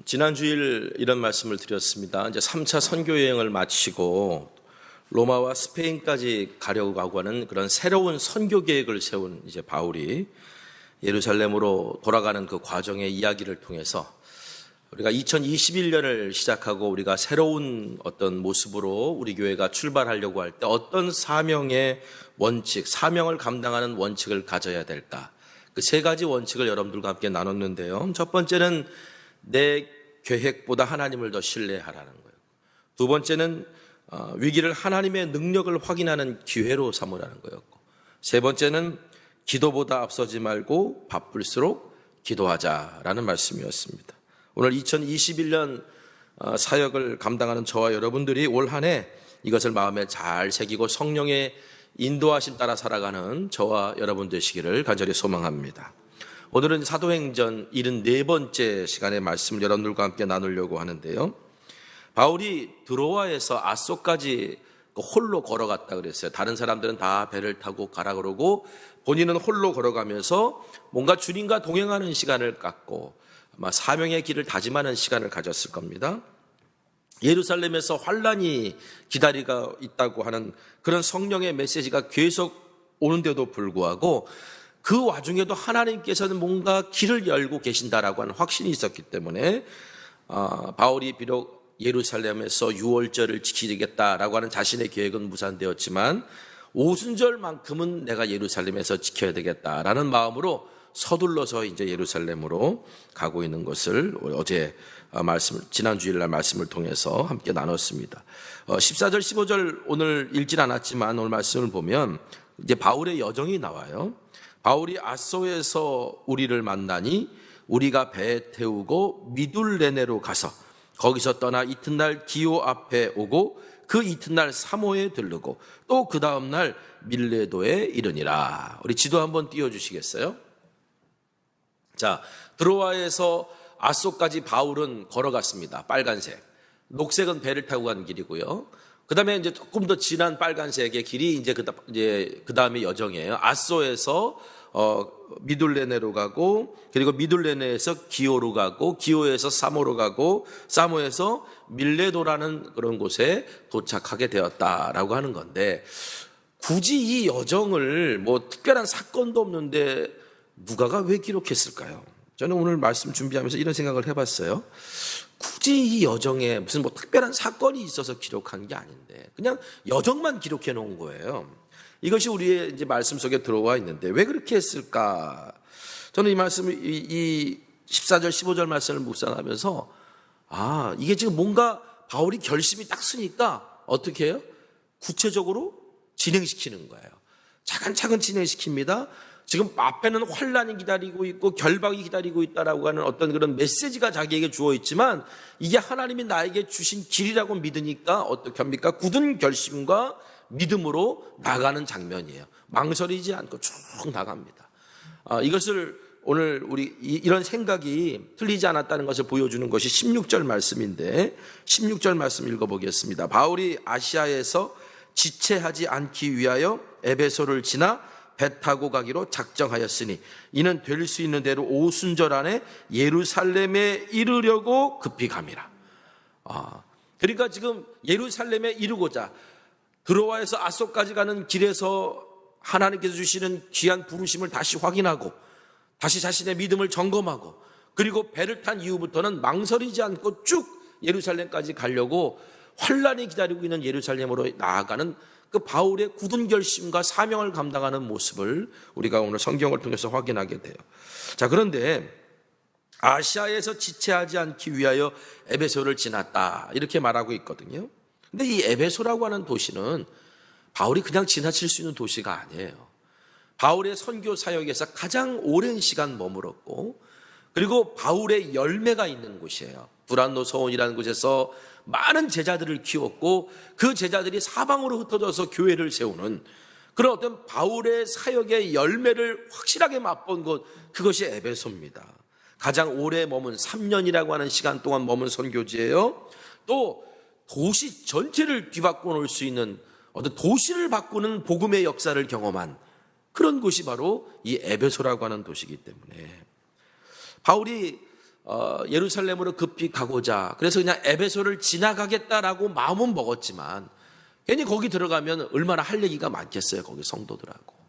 지난 주일 이런 말씀을 드렸습니다. 이제 3차 선교 여행을 마치고 로마와 스페인까지 가려고 하는 그런 새로운 선교 계획을 세운 이제 바울이 예루살렘으로 돌아가는 그 과정의 이야기를 통해서 우리가 2021년을 시작하고 우리가 새로운 어떤 모습으로 우리 교회가 출발하려고 할 때 어떤 사명의 원칙, 사명을 감당하는 원칙을 가져야 될까? 그 세 가지 원칙을 여러분들과 함께 나눴는데요. 첫 번째는 내 계획보다 하나님을 더 신뢰하라는 거예요. 두 번째는 위기를 하나님의 능력을 확인하는 기회로 삼으라는 거였고, 세 번째는 기도보다 앞서지 말고 바쁠수록 기도하자라는 말씀이었습니다. 오늘 2021년 사역을 감당하는 저와 여러분들이 올 한 해 이것을 마음에 잘 새기고 성령의 인도하심 따라 살아가는 저와 여러분 되시기를 간절히 소망합니다. 오늘은 사도행전 74번째 시간의 말씀을 여러분들과 함께 나누려고 하는데요. 바울이 드로아에서 아소까지 홀로 걸어갔다 그랬어요. 다른 사람들은 다 배를 타고 가라 그러고 본인은 홀로 걸어가면서 뭔가 주님과 동행하는 시간을 갖고 아마 사명의 길을 다짐하는 시간을 가졌을 겁니다. 예루살렘에서 환란이 기다리고 있다고 하는 그런 성령의 메시지가 계속 오는데도 불구하고 그 와중에도 하나님께서는 뭔가 길을 열고 계신다라고 하는 확신이 있었기 때문에 바울이 비록 예루살렘에서 유월절을 지키겠다라고 하는 자신의 계획은 무산되었지만 오순절만큼은 내가 예루살렘에서 지켜야 되겠다라는 마음으로 서둘러서 이제 예루살렘으로 가고 있는 것을 어제 지난 주일날 말씀을 통해서 함께 나눴습니다. 14절 15절 오늘 읽진 않았지만 오늘 말씀을 보면 이제 바울의 여정이 나와요. 바울이 아소에서 우리를 만나니 우리가 배에 태우고 미둘레네로 가서 거기서 떠나 이튿날 기오 앞에 오고 그 이튿날 사모에 들르고 또 그 다음날 밀레도에 이르니라. 우리 지도 한번 띄워주시겠어요? 자, 드로아에서 아소까지 바울은 걸어갔습니다. 빨간색. 녹색은 배를 타고 간 길이고요. 그 다음에 이제 조금 더 진한 빨간색의 길이 이제 그 다음에 여정이에요. 아소에서 미둘레네로 가고, 그리고 미둘레네에서 기오로 가고, 기오에서 사모로 가고, 사모에서 밀레도라는 그런 곳에 도착하게 되었다라고 하는 건데, 굳이 이 여정을 뭐 특별한 사건도 없는데 누가가 왜 기록했을까요? 저는 오늘 말씀 준비하면서 이런 생각을 해봤어요. 굳이 이 여정에 무슨 뭐 특별한 사건이 있어서 기록한 게 아닌데 그냥 여정만 기록해 놓은 거예요. 이것이 우리의 이제 말씀 속에 들어와 있는데 왜 그렇게 했을까? 저는 이 말씀을 이 14절 15절 말씀을 묵상하면서 이게 지금 뭔가 바울이 결심이 딱 쓰니까 어떻게 해요? 구체적으로 진행시키는 거예요. 차근차근 진행시킵니다. 지금 앞에는 환란이 기다리고 있고 결박이 기다리고 있다라고 하는 어떤 그런 메시지가 자기에게 주어 있지만 이게 하나님이 나에게 주신 길이라고 믿으니까 어떻게 합니까? 굳은 결심과 믿음으로 나가는 장면이에요. 망설이지 않고 쭉 나갑니다. 이것을 오늘 우리 이런 생각이 틀리지 않았다는 것을 보여주는 것이 16절 말씀인데 16절 말씀 읽어보겠습니다. 바울이 아시아에서 지체하지 않기 위하여 에베소를 지나 배 타고 가기로 작정하였으니 이는 될 수 있는 대로 오순절 안에 예루살렘에 이르려고 급히 감이라. 그러니까 지금 예루살렘에 이르고자 드로아에서 아소까지 가는 길에서 하나님께서 주시는 귀한 부르심을 다시 확인하고 다시 자신의 믿음을 점검하고 그리고 배를 탄 이후부터는 망설이지 않고 쭉 예루살렘까지 가려고 환란이 기다리고 있는 예루살렘으로 나아가는 그 바울의 굳은 결심과 사명을 감당하는 모습을 우리가 오늘 성경을 통해서 확인하게 돼요. 자, 그런데 아시아에서 지체하지 않기 위하여 에베소를 지났다 이렇게 말하고 있거든요. 근데 이 에베소라고 하는 도시는 바울이 그냥 지나칠 수 있는 도시가 아니에요. 바울의 선교 사역에서 가장 오랜 시간 머물었고 그리고 바울의 열매가 있는 곳이에요. 두란노 서원이라는 곳에서 많은 제자들을 키웠고 그 제자들이 사방으로 흩어져서 교회를 세우는 그런 어떤 바울의 사역의 열매를 확실하게 맛본 곳, 그것이 에베소입니다. 가장 오래 머문 3년이라고 하는 시간 동안 머문 선교지예요. 또 도시 전체를 뒤바꿔 놓을 수 있는 어떤 도시를 바꾸는 복음의 역사를 경험한 그런 곳이 바로 이 에베소라고 하는 도시이기 때문에 바울이 예루살렘으로 급히 가고자 그래서 그냥 에베소를 지나가겠다라고 마음은 먹었지만 괜히 거기 들어가면 얼마나 할 얘기가 많겠어요. 거기 성도들하고.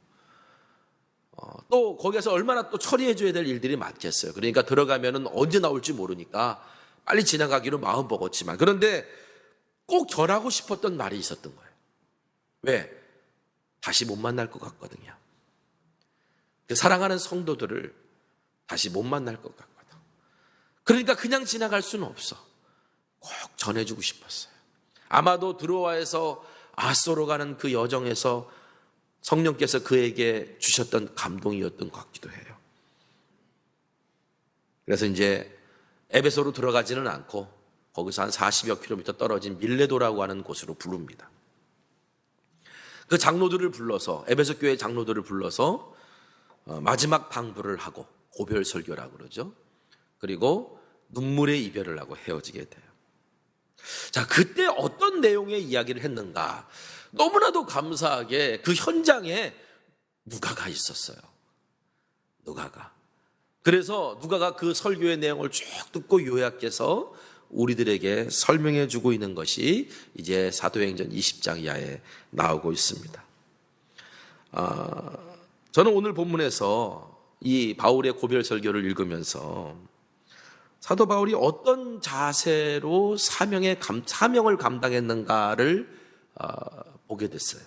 또 거기에서 얼마나 또 처리해 줘야 될 일들이 많겠어요. 그러니까 들어가면은 언제 나올지 모르니까 빨리 지나가기로 마음 먹었지만 그런데 꼭 전하고 싶었던 말이 있었던 거예요. 왜? 다시 못 만날 것 같거든요. 그 사랑하는 성도들을 다시 못 만날 것 같거든. 그러니까 그냥 지나갈 수는 없어. 꼭 전해주고 싶었어요. 아마도 드로아에서 아소로 가는 그 여정에서 성령께서 그에게 주셨던 감동이었던 것 같기도 해요. 그래서 이제 에베소로 들어가지는 않고 거기서 한 40여 킬로미터 떨어진 밀레도라고 하는 곳으로 부릅니다. 그 장로들을 불러서 에베소 교회 장로들을 불러서 마지막 방부를 하고 고별 설교라고 그러죠. 그리고 눈물의 이별을 하고 헤어지게 돼요. 자, 그때 어떤 내용의 이야기를 했는가? 너무나도 감사하게 그 현장에 누가가 있었어요. 누가가. 그래서 누가가 그 설교의 내용을 쭉 듣고 요약해서 우리들에게 설명해 주고 있는 것이 이제 사도행전 20장 이하에 나오고 있습니다. 저는 오늘 본문에서 이 바울의 고별 설교를 읽으면서 사도 바울이 어떤 자세로 사명을 감당했는가를 보게 됐어요.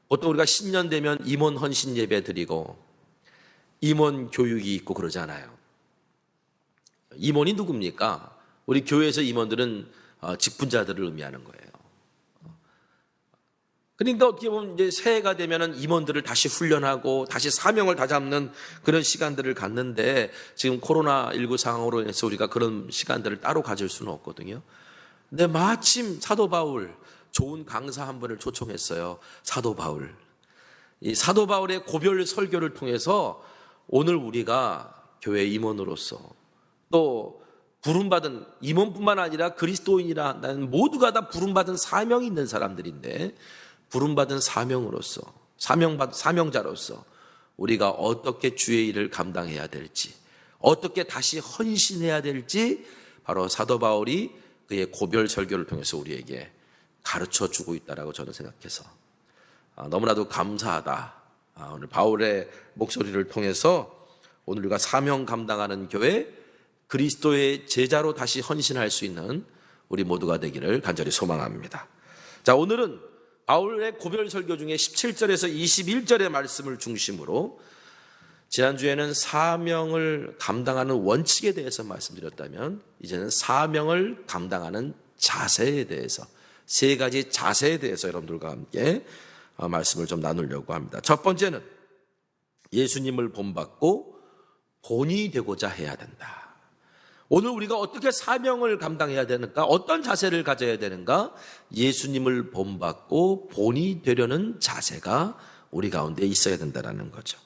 보통 우리가 신년 되면 임원 헌신 예배 드리고 임원 교육이 있고 그러잖아요. 임원이 누굽니까? 우리 교회에서 임원들은 직분자들을 의미하는 거예요. 그러니까 어떻게 보면 이제 새해가 되면은 임원들을 다시 훈련하고 다시 사명을 다잡는 그런 시간들을 갖는데 지금 코로나19 상황으로 인해서 우리가 그런 시간들을 따로 가질 수는 없거든요. 근데 마침 사도 바울 좋은 강사 한 분을 초청했어요. 사도 바울. 이 사도 바울의 고별 설교를 통해서 오늘 우리가 교회 임원으로서 또 부름받은 임원뿐만 아니라 그리스도인이라는 모두가 다 부름받은 사명이 있는 사람들인데 부름받은 사명으로서 사명자로서 우리가 어떻게 주의 일을 감당해야 될지 어떻게 다시 헌신해야 될지 바로 사도 바울이 그의 고별 설교를 통해서 우리에게 가르쳐주고 있다라고 저는 생각해서 너무나도 감사하다. 오늘 바울의 목소리를 통해서 오늘 우리가 사명 감당하는 교회 그리스도의 제자로 다시 헌신할 수 있는 우리 모두가 되기를 간절히 소망합니다. 자, 오늘은 바울의 고별 설교 중에 17절에서 21절의 말씀을 중심으로 지난주에는 사명을 감당하는 원칙에 대해서 말씀드렸다면 이제는 사명을 감당하는 자세에 대해서 세 가지 자세에 대해서 여러분들과 함께 말씀을 좀 나누려고 합니다. 첫 번째는 예수님을 본받고 본이 되고자 해야 된다. 오늘 우리가 어떻게 사명을 감당해야 되는가? 어떤 자세를 가져야 되는가? 예수님을 본받고 본이 되려는 자세가 우리 가운데 있어야 된다는 거죠.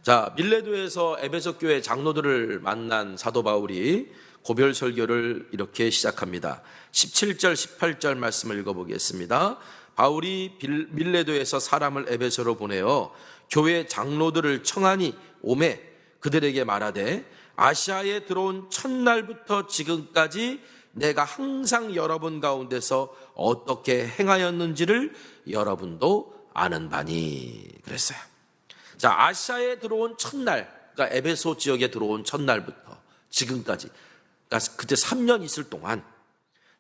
자, 밀레도에서 에베소 교회 장로들을 만난 사도 바울이 고별 설교를 이렇게 시작합니다. 17절, 18절 말씀을 읽어보겠습니다. 바울이 밀레도에서 사람을 에베소로 보내어 교회 장로들을 청하니 오매 그들에게 말하되 아시아에 들어온 첫날부터 지금까지 내가 항상 여러분 가운데서 어떻게 행하였는지를 여러분도 아는 바니 그랬어요. 자, 아시아에 들어온 첫날, 그러니까 에베소 지역에 들어온 첫날부터 지금까지, 그러니까 그때 3년 있을 동안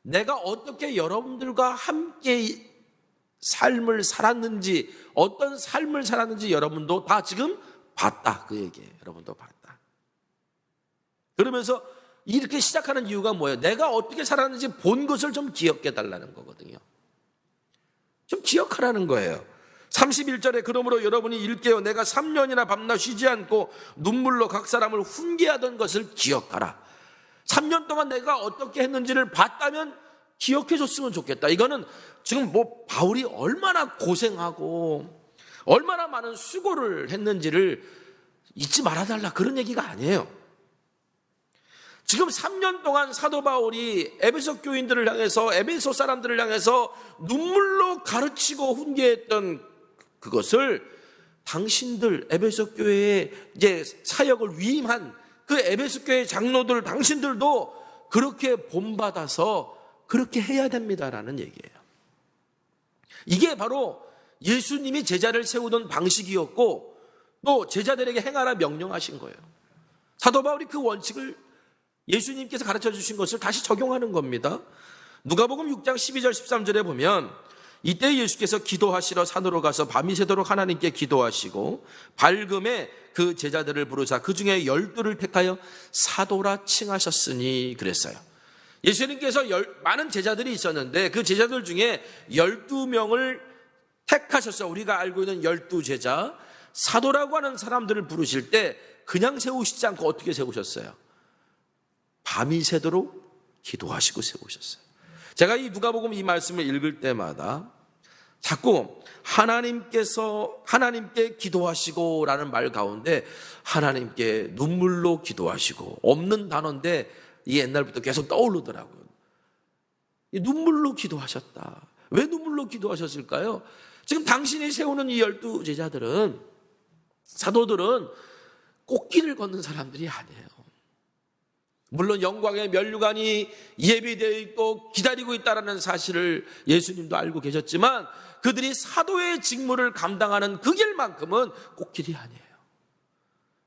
내가 어떻게 여러분들과 함께 삶을 살았는지, 어떤 삶을 살았는지 여러분도 다 지금 봤다. 그 얘기예요. 여러분도 봤다. 그러면서 이렇게 시작하는 이유가 뭐예요? 내가 어떻게 살았는지 본 것을 좀 기억해 달라는 거거든요. 좀 기억하라는 거예요. 31절에 그러므로 여러분이 일깨어 내가 3년이나 밤낮 쉬지 않고 눈물로 각 사람을 훈계하던 것을 기억하라. 3년 동안 내가 어떻게 했는지를 봤다면 기억해 줬으면 좋겠다. 이거는 지금 뭐 바울이 얼마나 고생하고 얼마나 많은 수고를 했는지를 잊지 말아달라 그런 얘기가 아니에요. 지금 3년 동안 사도 바울이 에베소 교인들을 향해서 에베소 사람들을 향해서 눈물로 가르치고 훈계했던 그것을 당신들 에베소 교회에 이제 사역을 위임한 그 에베소 교회 장로들 당신들도 그렇게 본받아서 그렇게 해야 됩니다라는 얘기예요. 이게 바로 예수님이 제자를 세우던 방식이었고 또 제자들에게 행하라 명령하신 거예요. 사도 바울이 그 원칙을 예수님께서 가르쳐 주신 것을 다시 적용하는 겁니다. 누가복음 6장 12절 13절에 보면 이때 예수께서 기도하시러 산으로 가서 밤이 새도록 하나님께 기도하시고 밝음에 그 제자들을 부르사 그 중에 12를 택하여 사도라 칭하셨으니 그랬어요. 예수님께서 많은 제자들이 있었는데 그 제자들 중에 12명을 택하셨어요. 우리가 알고 있는 12제자, 사도라고 하는 사람들을 부르실 때 그냥 세우시지 않고 어떻게 세우셨어요? 밤이 새도록 기도하시고 세우셨어요. 제가 이 누가복음 이 말씀을 읽을 때마다 자꾸 하나님께 기도하시고 라는 말 가운데 하나님께 눈물로 기도하시고 없는 단어인데 이게 옛날부터 계속 떠오르더라고요. 눈물로 기도하셨다. 왜 눈물로 기도하셨을까요? 지금 당신이 세우는 이 12제자들은 사도들은 꽃길을 걷는 사람들이 아니에요. 물론 영광의 면류관이 예비되어 있고 기다리고 있다는 사실을 예수님도 알고 계셨지만 그들이 사도의 직무를 감당하는 그 길만큼은 꽃길이 아니에요.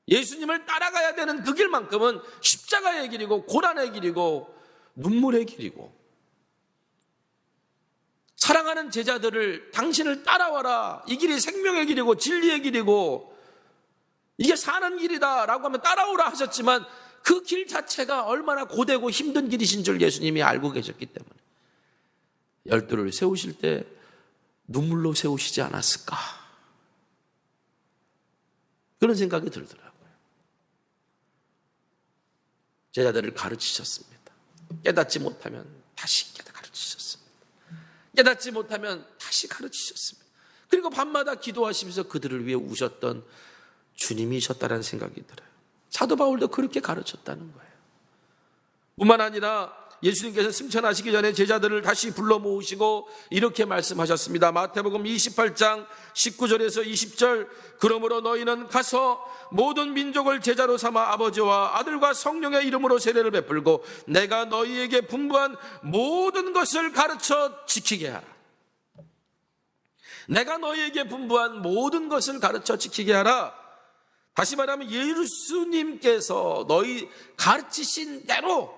예수님을 따라가야 되는 그 길만큼은 십자가의 길이고 고난의 길이고 눈물의 길이고 사랑하는 제자들을 당신을 따라와라. 이 길이 생명의 길이고 진리의 길이고 이게 사는 길이다 라고 하면 따라오라 하셨지만 그 길 자체가 얼마나 고되고 힘든 길이신 줄 예수님이 알고 계셨기 때문에 12를 세우실 때 눈물로 세우시지 않았을까 그런 생각이 들더라고요. 제자들을 가르치셨습니다. 깨닫지 못하면 다시 가르치셨습니다. 깨닫지 못하면 다시 가르치셨습니다. 그리고 밤마다 기도하시면서 그들을 위해 우셨던 주님이셨다는 생각이 들어요. 사도 바울도 그렇게 가르쳤다는 거예요. 뿐만 아니라 예수님께서 승천하시기 전에 제자들을 다시 불러 모으시고 이렇게 말씀하셨습니다. 마태복음 28장 19절에서 20절 그러므로 너희는 가서 모든 민족을 제자로 삼아 아버지와 아들과 성령의 이름으로 세례를 베풀고 내가 너희에게 분부한 모든 것을 가르쳐 지키게 하라. 내가 너희에게 분부한 모든 것을 가르쳐 지키게 하라. 다시 말하면 예수님께서 너희 가르치신 대로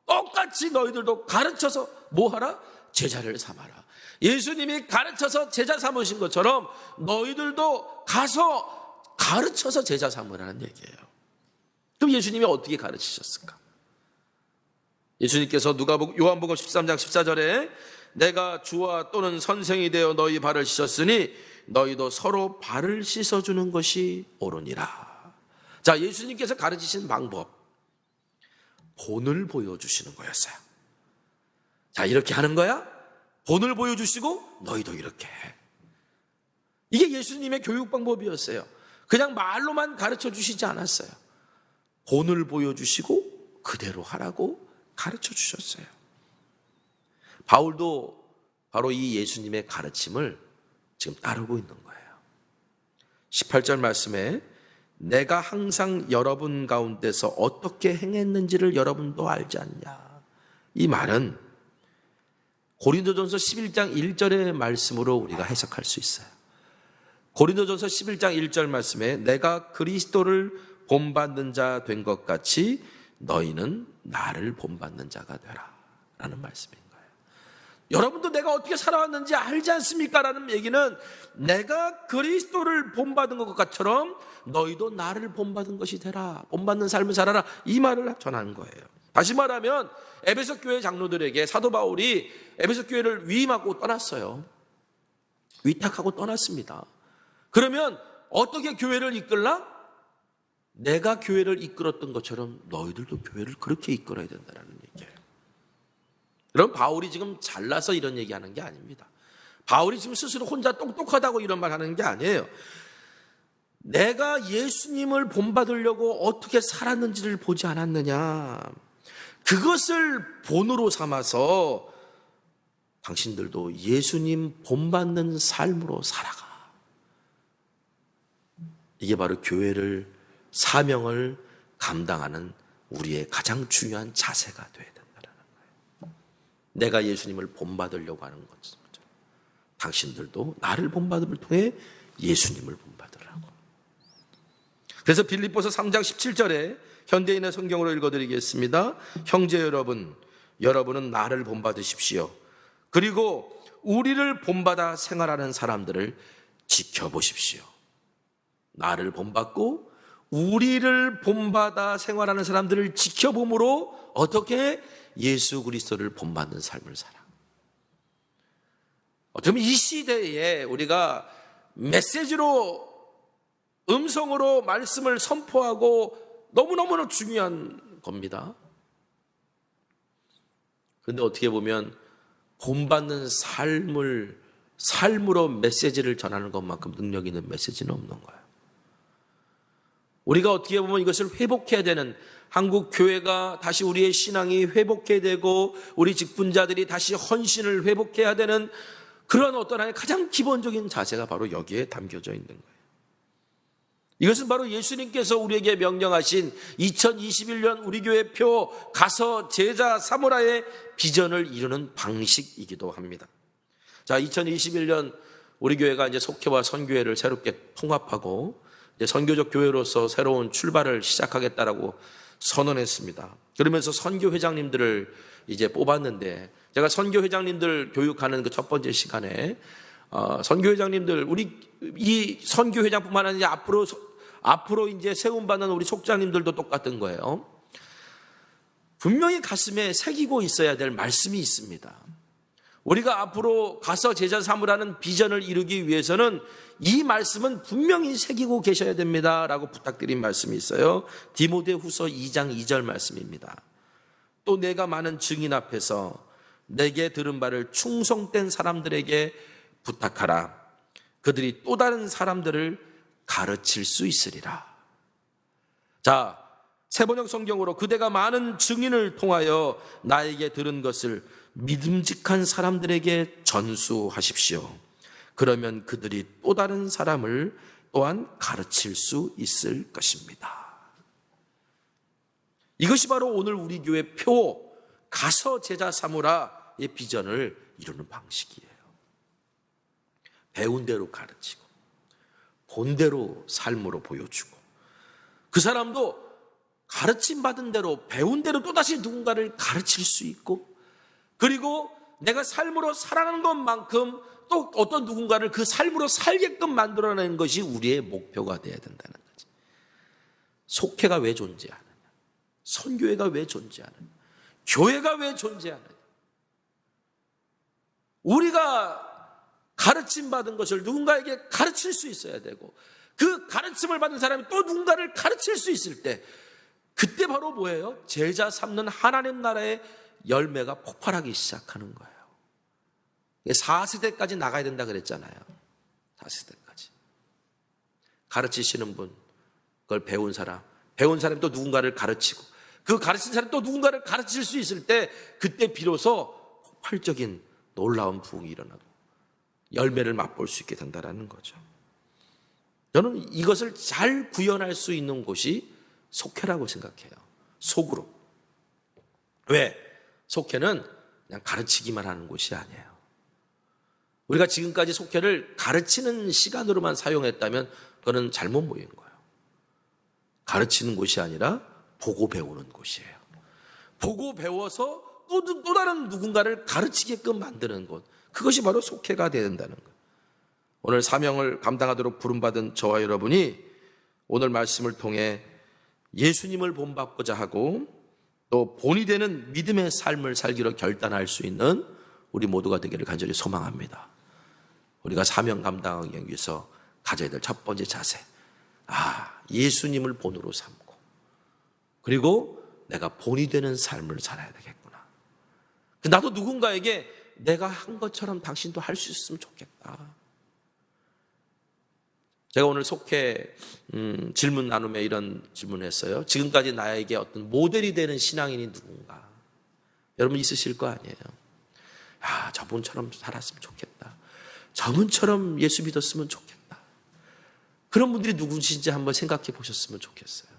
똑같이 너희들도 가르쳐서 뭐 하라? 제자를 삼아라. 예수님이 가르쳐서 제자 삼으신 것처럼 너희들도 가서 가르쳐서 제자 삼으라는 얘기예요. 그럼 예수님이 어떻게 가르치셨을까? 예수님께서 요한복음 13장 14절에 내가 주와 또는 선생이 되어 너희 발을 씻었으니 너희도 서로 발을 씻어주는 것이 옳으니라. 자, 예수님께서 가르치신 방법 본을 보여주시는 거였어요. 자, 이렇게 하는 거야? 본을 보여주시고 너희도 이렇게 해. 이게 예수님의 교육 방법이었어요. 그냥 말로만 가르쳐 주시지 않았어요. 본을 보여주시고 그대로 하라고 가르쳐 주셨어요. 바울도 바로 이 예수님의 가르침을 지금 따르고 있는 거예요. 18절 말씀에 내가 항상 여러분 가운데서 어떻게 행했는지를 여러분도 알지 않냐. 이 말은 고린도전서 11장 1절의 말씀으로 우리가 해석할 수 있어요. 고린도전서 11장 1절 말씀에 내가 그리스도를 본받는 자 된 것 같이 너희는 나를 본받는 자가 되라 라는 말씀입니다. 여러분도 내가 어떻게 살아왔는지 알지 않습니까? 라는 얘기는 내가 그리스도를 본받은 것처럼 너희도 나를 본받은 것이 되라. 본받는 삶을 살아라. 이 말을 전하는 거예요. 다시 말하면 에베소 교회 장로들에게 사도 바울이 에베소 교회를 위임하고 떠났어요. 위탁하고 떠났습니다. 그러면 어떻게 교회를 이끌라? 내가 교회를 이끌었던 것처럼 너희들도 교회를 그렇게 이끌어야 된다는 얘기예요. 여러분, 바울이 지금 잘나서 이런 얘기하는 게 아닙니다. 바울이 지금 스스로 혼자 똑똑하다고 이런 말 하는 게 아니에요. 내가 예수님을 본받으려고 어떻게 살았는지를 보지 않았느냐. 그것을 본으로 삼아서 당신들도 예수님 본받는 삶으로 살아가. 이게 바로 교회를, 사명을 감당하는 우리의 가장 중요한 자세가 되어야 된다는 거예요. 내가 예수님을 본받으려고 하는 거죠. 당신들도 나를 본받음을 통해 예수님을 본받으라고. 그래서 빌립보서 3장 17절에 현대인의 성경으로 읽어드리겠습니다. 형제 여러분, 여러분은 나를 본받으십시오. 그리고 우리를 본받아 생활하는 사람들을 지켜보십시오. 나를 본받고 우리를 본받아 생활하는 사람들을 지켜봄으로 어떻게 예수 그리스도를 본받는 삶을 살아. 어쩌면 이 시대에 우리가 메시지로 음성으로 말씀을 선포하고 너무너무 중요한 겁니다. 그런데 어떻게 보면 본받는 삶으로 메시지를 전하는 것만큼 능력 있는 메시지는 없는 거예요. 우리가 어떻게 보면 이것을 회복해야 되는, 한국 교회가 다시 우리의 신앙이 회복해야 되고 우리 직분자들이 다시 헌신을 회복해야 되는 그런 어떤 하나의 가장 기본적인 자세가 바로 여기에 담겨져 있는 거예요. 이것은 바로 예수님께서 우리에게 명령하신 2021년 우리 교회 표 가서 제자 삼으라의 비전을 이루는 방식이기도 합니다. 자, 2021년 우리 교회가 이제 속회와 선교회를 새롭게 통합하고 이제 선교적 교회로서 새로운 출발을 시작하겠다라고 선언했습니다. 그러면서 선교회장님들을 이제 뽑았는데, 제가 선교회장님들 교육하는 그 첫 번째 시간에 선교회장님들, 우리 이 선교회장뿐만 아니라 앞으로 이제 세움받는 우리 속장님들도 똑같은 거예요. 분명히 가슴에 새기고 있어야 될 말씀이 있습니다. 우리가 앞으로 가서 제자 삼으라는 비전을 이루기 위해서는 이 말씀은 분명히 새기고 계셔야 됩니다라고 부탁드린 말씀이 있어요. 디모데후서 2장 2절 말씀입니다. 또 내가 많은 증인 앞에서 내게 들은 바를 충성된 사람들에게 부탁하라. 그들이 또 다른 사람들을 가르칠 수 있으리라. 자, 세번역 성경으로 그대가 많은 증인을 통하여 나에게 들은 것을 믿음직한 사람들에게 전수하십시오. 그러면 그들이 또 다른 사람을 또한 가르칠 수 있을 것입니다. 이것이 바로 오늘 우리 교회 표 가서 제자 삼으라의 비전을 이루는 방식이에요. 배운 대로 가르치고 본 대로 삶으로 보여주고, 그 사람도 가르침 받은 대로 배운 대로 또다시 누군가를 가르칠 수 있고, 그리고 내가 삶으로 살아가는 것만큼 또 어떤 누군가를 그 삶으로 살게끔 만들어내는 것이 우리의 목표가 되어야 된다는 거지. 속회가 왜 존재하느냐, 선교회가 왜 존재하느냐, 교회가 왜 존재하느냐. 우리가 가르침 받은 것을 누군가에게 가르칠 수 있어야 되고, 그 가르침을 받은 사람이 또 누군가를 가르칠 수 있을 때, 그때 바로 뭐예요? 제자 삼는 하나님 나라의 열매가 폭발하기 시작하는 거예요. 4세대까지 나가야 된다 그랬잖아요. 4세대까지. 가르치시는 분, 그걸 배운 사람이 또 누군가를 가르치고, 그 가르친 사람이 또 누군가를 가르칠 수 있을 때, 그때 비로소 폭발적인 놀라운 부흥이 일어나고 열매를 맛볼 수 있게 된다는 거죠. 저는 이것을 잘 구현할 수 있는 곳이 속회라고 생각해요. 속으로. 왜? 속회는 그냥 가르치기만 하는 곳이 아니에요. 우리가 지금까지 속회를 가르치는 시간으로만 사용했다면 그거는 잘못 모인 거예요. 가르치는 곳이 아니라 보고 배우는 곳이에요. 보고 배워서 또 다른 누군가를 가르치게끔 만드는 곳, 그것이 바로 속회가 되어야 된다는 거예요. 오늘 사명을 감당하도록 부름받은 저와 여러분이 오늘 말씀을 통해 예수님을 본받고자 하고 또 본이 되는 믿음의 삶을 살기로 결단할 수 있는 우리 모두가 되기를 간절히 소망합니다. 우리가 사명 감당하기 위해서 가져야 될 첫 번째 자세, 예수님을 본으로 삼고, 그리고 내가 본이 되는 삶을 살아야 되겠구나. 나도 누군가에게 내가 한 것처럼 당신도 할 수 있으면 좋겠다. 제가 오늘 속회 질문 나눔에 이런 질문을 했어요. 지금까지 나에게 어떤 모델이 되는 신앙인이 누군가? 여러분 있으실 거 아니에요. 저분처럼 살았으면 좋겠다. 저분처럼 예수 믿었으면 좋겠다. 그런 분들이 누구신지 한번 생각해 보셨으면 좋겠어요.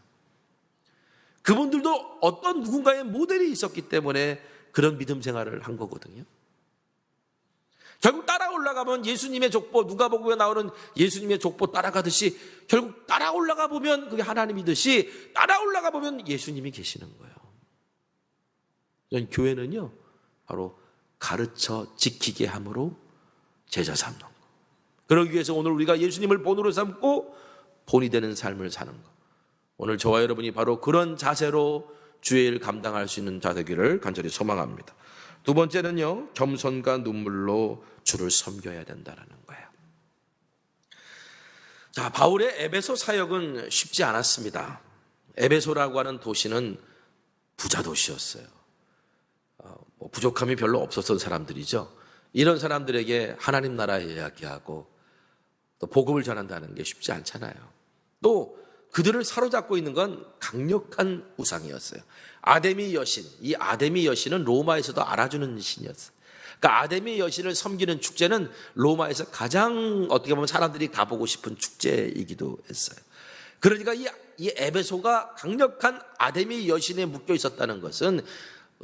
그분들도 어떤 누군가의 모델이 있었기 때문에 그런 믿음 생활을 한 거거든요. 결국 따라 올라가면 예수님의 족보, 누가복음에 나오는 예수님의 족보 따라가듯이 결국 따라 올라가 보면 그게 하나님이듯이 따라 올라가 보면 예수님이 계시는 거예요. 교회는요, 바로 가르쳐 지키게 함으로 제자 삼는 거. 그러기 위해서 오늘 우리가 예수님을 본으로 삼고 본이 되는 삶을 사는 거. 오늘 저와 여러분이 바로 그런 자세로 주의 일 감당할 수 있는 자 되기를 간절히 소망합니다. 두 번째는요, 겸손과 눈물로 주를 섬겨야 된다는 거예요. 자, 바울의 에베소 사역은 쉽지 않았습니다. 에베소라고 하는 도시는 부자 도시였어요. 부족함이 별로 없었던 사람들이죠. 이런 사람들에게 하나님 나라 이야기하고 또 복음을 전한다는 게 쉽지 않잖아요. 또 그들을 사로잡고 있는 건 강력한 우상이었어요. 아데미 여신, 이 아데미 여신은 로마에서도 알아주는 신이었어요. 그러니까 아데미 여신을 섬기는 축제는 로마에서 가장 어떻게 보면 사람들이 가보고 싶은 축제이기도 했어요. 그러니까 이 에베소가 강력한 아데미 여신에 묶여 있었다는 것은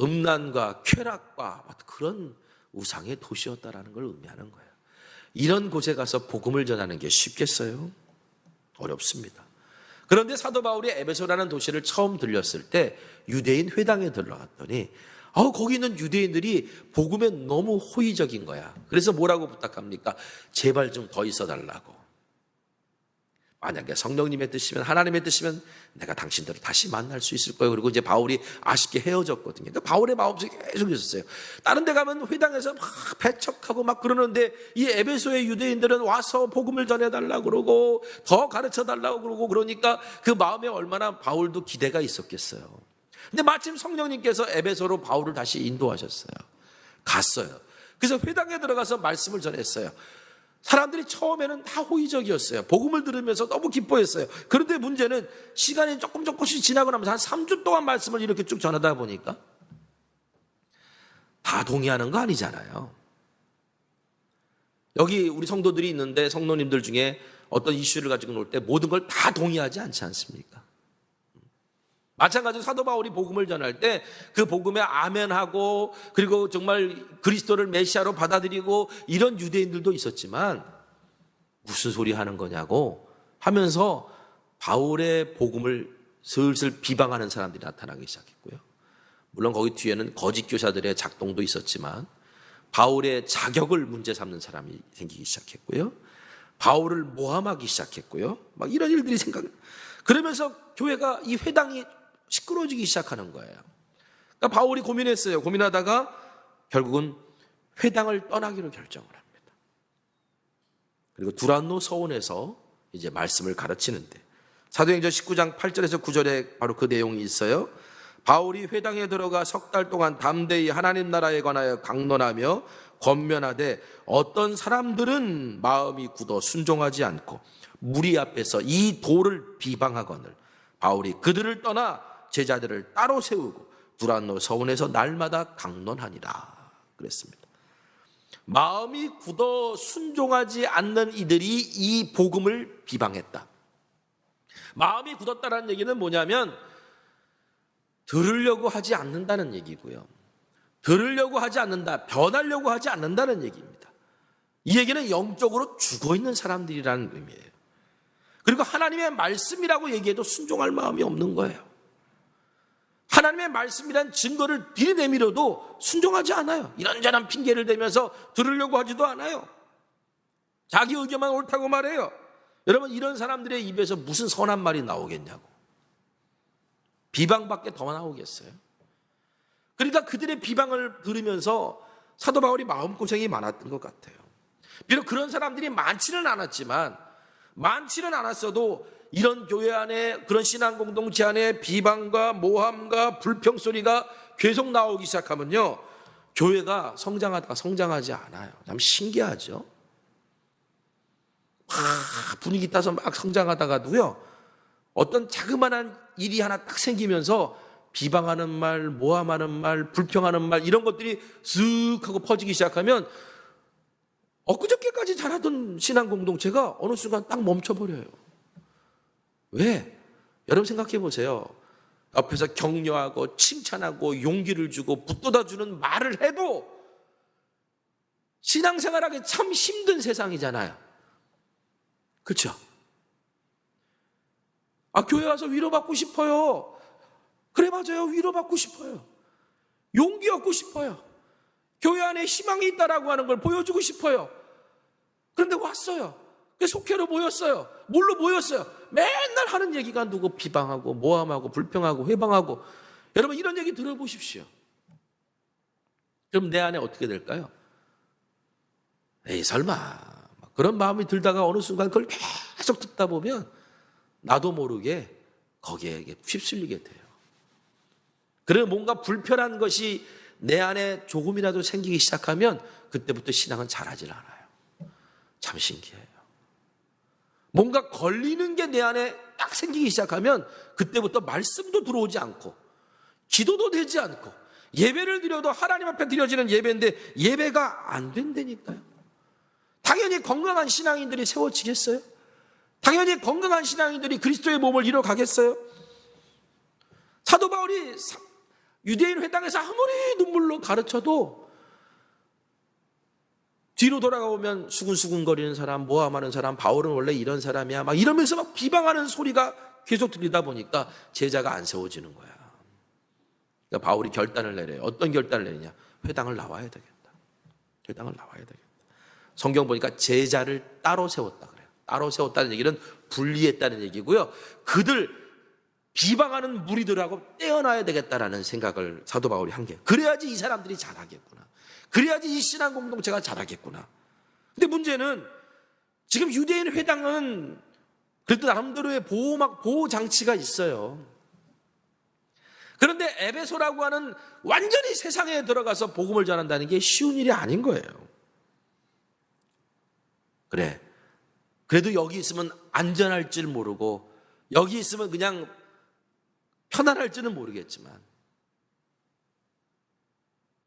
음란과 쾌락과 그런 우상의 도시였다라는 걸 의미하는 거예요. 이런 곳에 가서 복음을 전하는 게 쉽겠어요? 어렵습니다. 그런데 사도 바울이 에베소라는 도시를 처음 들렸을 때 유대인 회당에 들어갔더니 거기 있는 유대인들이 복음에 너무 호의적인 거야. 그래서 뭐라고 부탁합니까? 제발 좀 더 있어 달라고. 만약에 성령님의 뜻이면, 하나님의 뜻이면 내가 당신들을 다시 만날 수 있을 거예요. 그리고 이제 바울이 아쉽게 헤어졌거든요. 그러니까 바울의 마음속에 계속 있었어요. 다른 데 가면 회당에서 막 배척하고 막 그러는데 이 에베소의 유대인들은 와서 복음을 전해달라고 그러고 더 가르쳐달라고 그러고, 그러니까 그 마음에 얼마나 바울도 기대가 있었겠어요. 근데 마침 성령님께서 에베소로 바울을 다시 인도하셨어요. 갔어요. 그래서 회당에 들어가서 말씀을 전했어요. 사람들이 처음에는 다 호의적이었어요. 복음을 들으면서 너무 기뻐했어요. 그런데 문제는 시간이 조금씩 지나고 나면서 한 3주 동안 말씀을 이렇게 쭉 전하다 보니까 다 동의하는 거 아니잖아요. 여기 우리 성도들이 있는데 성도님들 중에 어떤 이슈를 가지고 놀 때 모든 걸 다 동의하지 않지 않습니까? 마찬가지로 사도 바울이 복음을 전할 때 그 복음에 아멘하고 그리고 정말 그리스도를 메시아로 받아들이고 이런 유대인들도 있었지만 무슨 소리 하는 거냐고 하면서 바울의 복음을 슬슬 비방하는 사람들이 나타나기 시작했고요. 물론 거기 뒤에는 거짓 교사들의 작동도 있었지만 바울의 자격을 문제 삼는 사람이 생기기 시작했고요. 바울을 모함하기 시작했고요. 막 이런 일들이 그러면서 교회가, 이 회당이 시끄러워지기 시작하는 거예요. 그러니까 바울이 고민했어요. 고민하다가 결국은 회당을 떠나기로 결정을 합니다. 그리고 두란노 서원에서 이제 말씀을 가르치는데 사도행전 19장 8절에서 9절에 바로 그 내용이 있어요. 바울이 회당에 들어가 석 달 동안 담대히 하나님 나라에 관하여 강론하며 권면하되 어떤 사람들은 마음이 굳어 순종하지 않고 무리 앞에서 이 도를 비방하거늘 바울이 그들을 떠나 제자들을 따로 세우고 두란노 서원에서 날마다 강론하니라 그랬습니다. 마음이 굳어 순종하지 않는 이들이 이 복음을 비방했다. 마음이 굳었다는 얘기는 뭐냐면 들으려고 하지 않는다는 얘기고요. 들으려고 하지 않는다, 변하려고 하지 않는다는 얘기입니다. 이 얘기는 영적으로 죽어있는 사람들이라는 의미예요. 그리고 하나님의 말씀이라고 얘기해도 순종할 마음이 없는 거예요. 하나님의 말씀이란 증거를 들이내밀어도 순종하지 않아요. 이런저런 핑계를 대면서 들으려고 하지도 않아요. 자기 의견만 옳다고 말해요. 여러분, 이런 사람들의 입에서 무슨 선한 말이 나오겠냐고. 비방밖에 더 나오겠어요. 그러니까 그들의 비방을 들으면서 사도 바울이 마음고생이 많았던 것 같아요. 비록 그런 사람들이 많지는 않았어도 이런 교회 안에, 그런 신앙 공동체 안에 비방과 모함과 불평 소리가 계속 나오기 시작하면요, 교회가 성장하다가 성장하지 않아요. 참 신기하죠. 분위기 따서 막 성장하다가도요, 어떤 자그마한 일이 하나 딱 생기면서 비방하는 말, 모함하는 말, 불평하는 말, 이런 것들이 쓱 하고 퍼지기 시작하면 엊그저께까지 자라던 신앙 공동체가 어느 순간 딱 멈춰버려요. 왜? 여러분 생각해 보세요. 옆에서 격려하고 칭찬하고 용기를 주고 붙돋아주는 말을 해도 신앙생활하기 참 힘든 세상이잖아요. 그렇죠? 교회 와서 위로받고 싶어요. 그래, 맞아요. 위로받고 싶어요. 용기 얻고 싶어요. 교회 안에 희망이 있다라고 하는 걸 보여주고 싶어요. 그런데 왔어요. 속회로 모였어요. 뭘로 모였어요? 맨날 하는 얘기가 누구 비방하고 모함하고 불평하고 회방하고. 여러분, 이런 얘기 들어보십시오. 그럼 내 안에 어떻게 될까요? 에이, 설마. 그런 마음이 들다가 어느 순간 그걸 계속 듣다 보면 나도 모르게 거기에 휩쓸리게 돼요. 그래서 뭔가 불편한 것이 내 안에 조금이라도 생기기 시작하면 그때부터 신앙은 자라질 않아요. 참 신기해요. 뭔가 걸리는 게 내 안에 딱 생기기 시작하면 그때부터 말씀도 들어오지 않고 기도도 되지 않고 예배를 드려도 하나님 앞에 드려지는 예배인데 예배가 안 된다니까요. 당연히 건강한 신앙인들이 세워지겠어요? 당연히 건강한 신앙인들이 그리스도의 몸을 이뤄가겠어요? 사도 바울이 유대인 회당에서 아무리 눈물로 가르쳐도 뒤로 돌아가보면 수근수근거리는 사람, 모함하는 사람, 바울은 원래 이런 사람이야 막 이러면서 막 비방하는 소리가 계속 들리다 보니까 제자가 안 세워지는 거야. 그러니까 바울이 결단을 내려요. 어떤 결단을 내리냐? 회당을 나와야 되겠다. 회당을 나와야 되겠다. 성경 보니까 제자를 따로 세웠다 그래요. 따로 세웠다는 얘기는 분리했다는 얘기고요. 그들 비방하는 무리들하고 떼어놔야 되겠다라는 생각을 사도 바울이 한 게, 그래야지 이 사람들이 자라겠구나. 그래야지 이 신앙 공동체가 자라겠구나. 근데 문제는 지금 유대인 회당은 그래도 나름대로의 보호 장치가 있어요. 그런데 에베소라고 하는 완전히 세상에 들어가서 복음을 전한다는 게 쉬운 일이 아닌 거예요. 그래, 그래도 여기 있으면 안전할 줄 모르고 여기 있으면 그냥 편안할 줄은 모르겠지만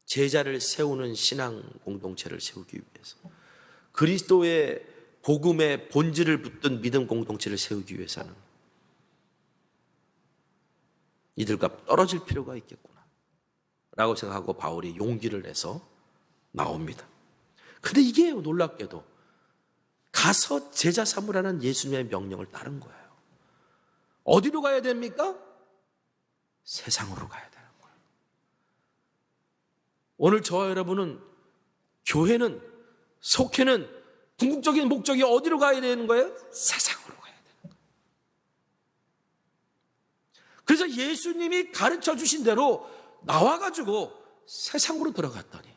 제자를 세우는 신앙 공동체를 세우기 위해서, 그리스도의 복음의 본질을 붙든 믿음 공동체를 세우기 위해서는 이들과 떨어질 필요가 있겠구나 라고 생각하고 바울이 용기를 내서 나옵니다. 근데 이게 놀랍게도 가서 제자 삼으라는 예수님의 명령을 따른 거예요. 어디로 가야 됩니까? 세상으로 가야 되는 거예요. 오늘 저와 여러분은, 교회는, 속회는 궁극적인 목적이 어디로 가야 되는 거예요? 세상으로 가야 되는 거예요. 그래서 예수님이 가르쳐 주신 대로 나와가지고 세상으로 들어갔더니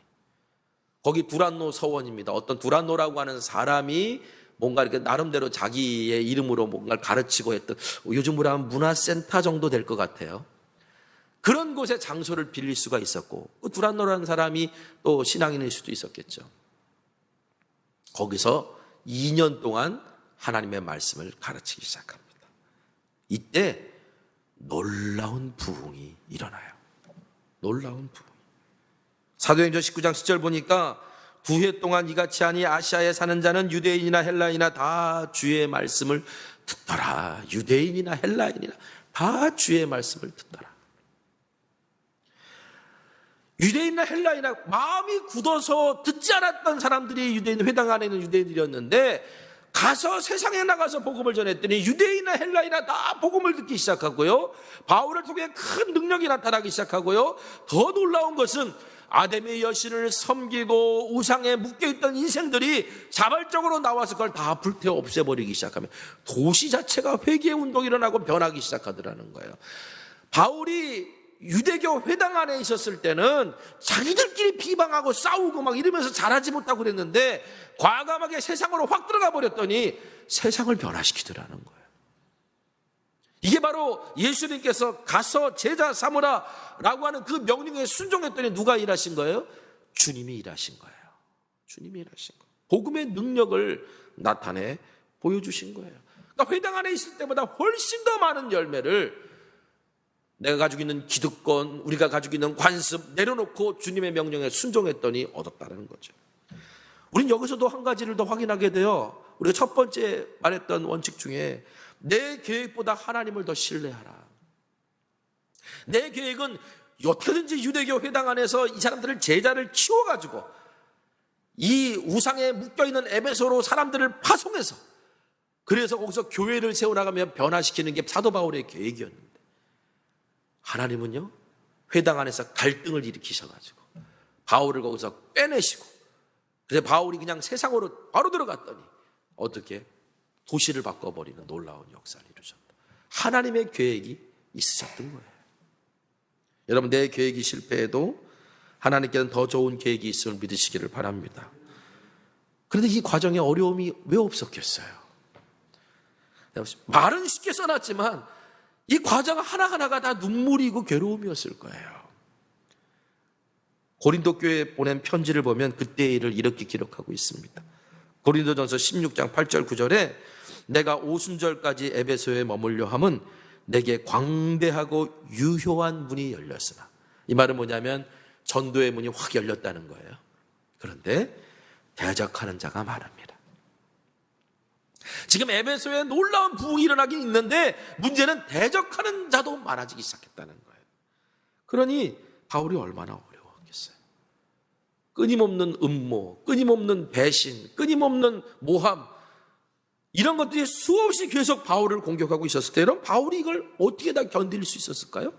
거기 두란노 서원입니다. 어떤 두란노라고 하는 사람이 뭔가 이렇게 나름대로 자기의 이름으로 뭔가를 가르치고 했던, 요즘으로 하면 문화센터 정도 될 것 같아요. 그런 곳에 장소를 빌릴 수가 있었고, 두란노라는 사람이 또 신앙인일 수도 있었겠죠. 거기서 2년 동안 하나님의 말씀을 가르치기 시작합니다. 이때 놀라운 부흥이 일어나요. 놀라운 부흥. 사도행전 19장 10절 보니까, 2해 동안 이같이 하니 아시아에 사는 자는 유대인이나 헬라인이나 다 주의 말씀을 듣더라. 유대인이나 헬라인이나 다 주의 말씀을 듣더라. 유대인이나 헬라인이나 마음이 굳어서 듣지 않았던 사람들이 유대인 회당 안에 있는 유대인들이었는데, 가서 세상에 나가서 복음을 전했더니 유대인이나 헬라인이나 다 복음을 듣기 시작하고요, 바울을 통해 큰 능력이 나타나기 시작하고요, 더 놀라운 것은 아담의 여신을 섬기고 우상에 묶여있던 인생들이 자발적으로 나와서 그걸 다 불태워 없애버리기 시작하면 도시 자체가 회개의 운동이 일어나고 변하기 시작하더라는 거예요. 바울이 유대교 회당 안에 있었을 때는 자기들끼리 비방하고 싸우고 막 이러면서 잘하지 못하고 그랬는데, 과감하게 세상으로 확 들어가 버렸더니 세상을 변화시키더라는 거예요. 이게 바로 예수님께서 가서 제자 삼으라 라고 하는 그 명령에 순종했더니 누가 일하신 거예요? 주님이 일하신 거예요. 주님이 일하신 거예요. 복음의 능력을 나타내 보여주신 거예요. 그러니까 회당 안에 있을 때보다 훨씬 더 많은 열매를, 내가 가지고 있는 기득권, 우리가 가지고 있는 관습 내려놓고 주님의 명령에 순종했더니 얻었다는 거죠. 우린 여기서도 한 가지를 더 확인하게 돼요. 우리가 첫 번째 말했던 원칙 중에 내 계획보다 하나님을 더 신뢰하라. 내 계획은 어떻게든지 유대교 회당 안에서 이 사람들을 제자를 키워가지고 이 우상에 묶여있는 에베소로 사람들을 파송해서 그래서 거기서 교회를 세워나가며 변화시키는 게 사도 바울의 계획이었는데 하나님은요 회당 안에서 갈등을 일으키셔가지고 바울을 거기서 빼내시고 그래서 바울이 그냥 세상으로 바로 들어갔더니 어떻게 도시를 바꿔버리는 놀라운 역사를 이루셨다. 하나님의 계획이 있으셨던 거예요. 여러분 내 계획이 실패해도 하나님께는 더 좋은 계획이 있음을 믿으시기를 바랍니다. 그런데 이 과정에 어려움이 왜 없었겠어요? 말은 쉽게 써놨지만 이 과정 하나하나가 다 눈물이고 괴로움이었을 거예요. 고린도 교회에 보낸 편지를 보면 그때의 일을 이렇게 기록하고 있습니다. 고린도전서 16장 8절 9절에 내가 오순절까지 에베소에 머물려 함은 내게 광대하고 유효한 문이 열렸으나, 이 말은 뭐냐면 전도의 문이 확 열렸다는 거예요. 그런데 대적하는 자가 많습니다. 지금 에베소에 놀라운 부흥이 일어나긴 있는데 문제는 대적하는 자도 많아지기 시작했다는 거예요. 그러니 바울이 얼마나 어려웠겠어요. 끊임없는 음모, 끊임없는 배신, 끊임없는 모함, 이런 것들이 수없이 계속 바울을 공격하고 있었을 때 여러분 바울이 이걸 어떻게 다 견딜 수 있었을까요?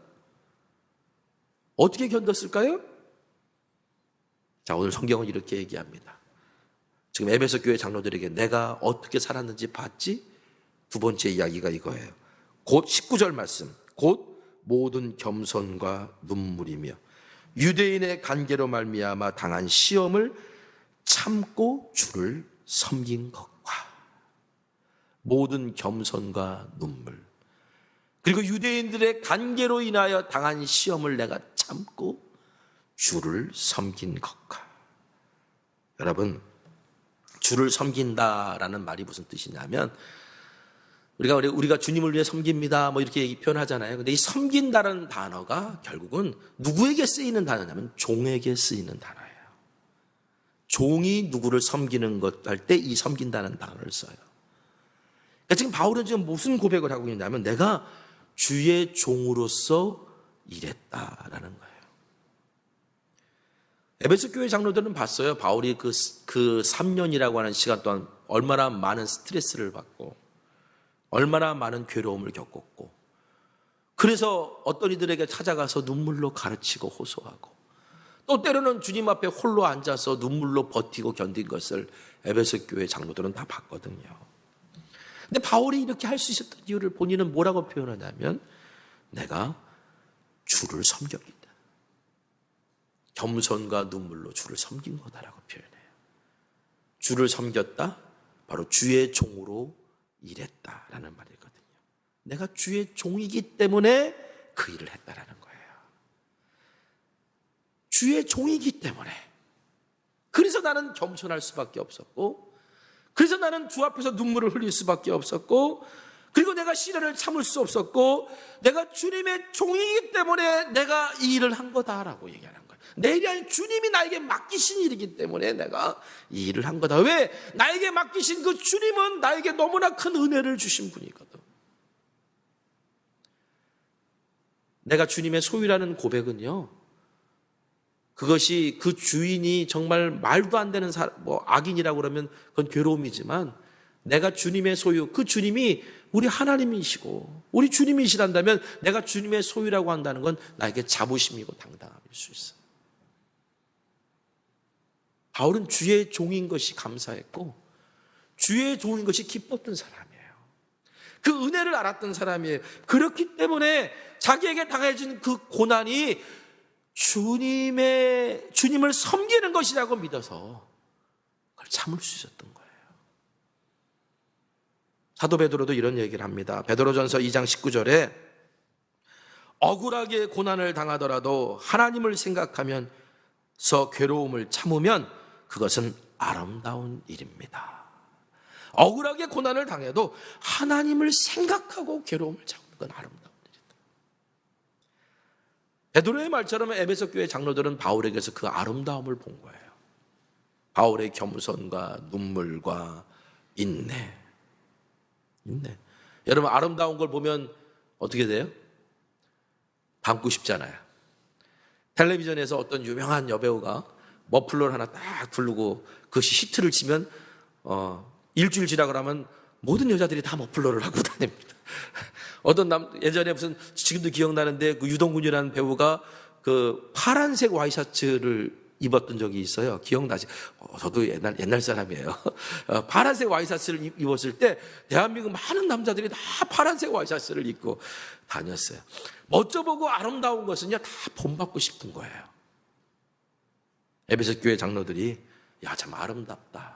어떻게 견뎠을까요? 자, 오늘 성경은 이렇게 얘기합니다. 지금 에베소 교회 장로들에게 내가 어떻게 살았는지 봤지? 두 번째 이야기가 이거예요. 곧 19절 말씀, 곧 모든 겸손과 눈물이며 유대인의 관계로 말미암아 당한 시험을 참고 주를 섬긴 것과, 모든 겸손과 눈물, 그리고 유대인들의 관계로 인하여 당한 시험을 내가 참고 주를 섬긴 것과. 여러분, 주를 섬긴다라는 말이 무슨 뜻이냐면 우리가 주님을 위해 섬깁니다 뭐 이렇게 표현하잖아요. 근데 이 섬긴다라는 단어가 결국은 누구에게 쓰이는 단어냐면 종에게 쓰이는 단어예요. 종이 누구를 섬기는 것 할 때 이 섬긴다는 단어를 써요. 그러니까 지금 바울은 지금 무슨 고백을 하고 있냐면 내가 주의 종으로서 일했다라는 거예요. 에베소 교회 장로들은 봤어요. 바울이 그 3년이라고 하는 시간 동안 얼마나 많은 스트레스를 받고 얼마나 많은 괴로움을 겪었고, 그래서 어떤 이들에게 찾아가서 눈물로 가르치고 호소하고 또 때로는 주님 앞에 홀로 앉아서 눈물로 버티고 견딘 것을 에베소 교회 장로들은 다 봤거든요. 근데 바울이 이렇게 할 수 있었던 이유를 본인은 뭐라고 표현하냐면 내가 주를 섬겼기 때문에, 겸손과 눈물로 주를 섬긴 거다라고 표현해요. 주를 섬겼다, 바로 주의 종으로 일했다라는 말이거든요. 내가 주의 종이기 때문에 그 일을 했다라는 거예요. 주의 종이기 때문에, 그래서 나는 겸손할 수밖에 없었고, 그래서 나는 주 앞에서 눈물을 흘릴 수밖에 없었고, 그리고 내가 시련을 참을 수 없었고, 내가 주님의 종이기 때문에 내가 이 일을 한 거다라고 얘기하는 거예요. 내 일이 아닌 주님이 나에게 맡기신 일이기 때문에 내가 이 일을 한 거다. 왜? 나에게 맡기신 그 주님은 나에게 너무나 큰 은혜를 주신 분이거든. 내가 주님의 소유라는 고백은요, 그것이 그 주인이 정말 말도 안 되는 악인이라고 그러면 그건 괴로움이지만, 내가 주님의 소유, 그 주님이 우리 하나님이시고 우리 주님이시란다면 내가 주님의 소유라고 한다는 건 나에게 자부심이고 당당함일 수 있어요. 바울은 주의 종인 것이 감사했고 주의 종인 것이 기뻤던 사람이에요. 그 은혜를 알았던 사람이에요. 그렇기 때문에 자기에게 당해진 그 고난이 주님을 섬기는 것이라고 믿어서 그걸 참을 수 있었던 거예요. 사도 베드로도 이런 얘기를 합니다. 베드로전서 2장 19절에 억울하게 고난을 당하더라도 하나님을 생각하면서 괴로움을 참으면 그것은 아름다운 일입니다. 억울하게 고난을 당해도 하나님을 생각하고 괴로움을 참는 건 아름다운 일이다. 베드로의 말처럼 에베소 교회 장로들은 바울에게서 그 아름다움을 본 거예요. 바울의 겸손과 눈물과 인내. 여러분, 아름다운 걸 보면 어떻게 돼요? 담고 싶잖아요. 텔레비전에서 어떤 유명한 여배우가 머플러를 하나 딱 두르고 그것이 히트를 치면 일주일 지나고 나면 모든 여자들이 다 머플러를 하고 다닙니다. 어떤 예전에 무슨 지금도 기억나는데 그 유동근이라는 배우가 그 파란색 와이셔츠를 입었던 적이 있어요. 기억나지? 저도 옛날 사람이에요. 파란색 와이셔츠를 입었을 때 대한민국 많은 남자들이 다 파란색 와이셔츠를 입고 다녔어요. 멋져 보고 아름다운 것은요 다 본받고 싶은 거예요. 에베소 교회 장로들이 야, 참 아름답다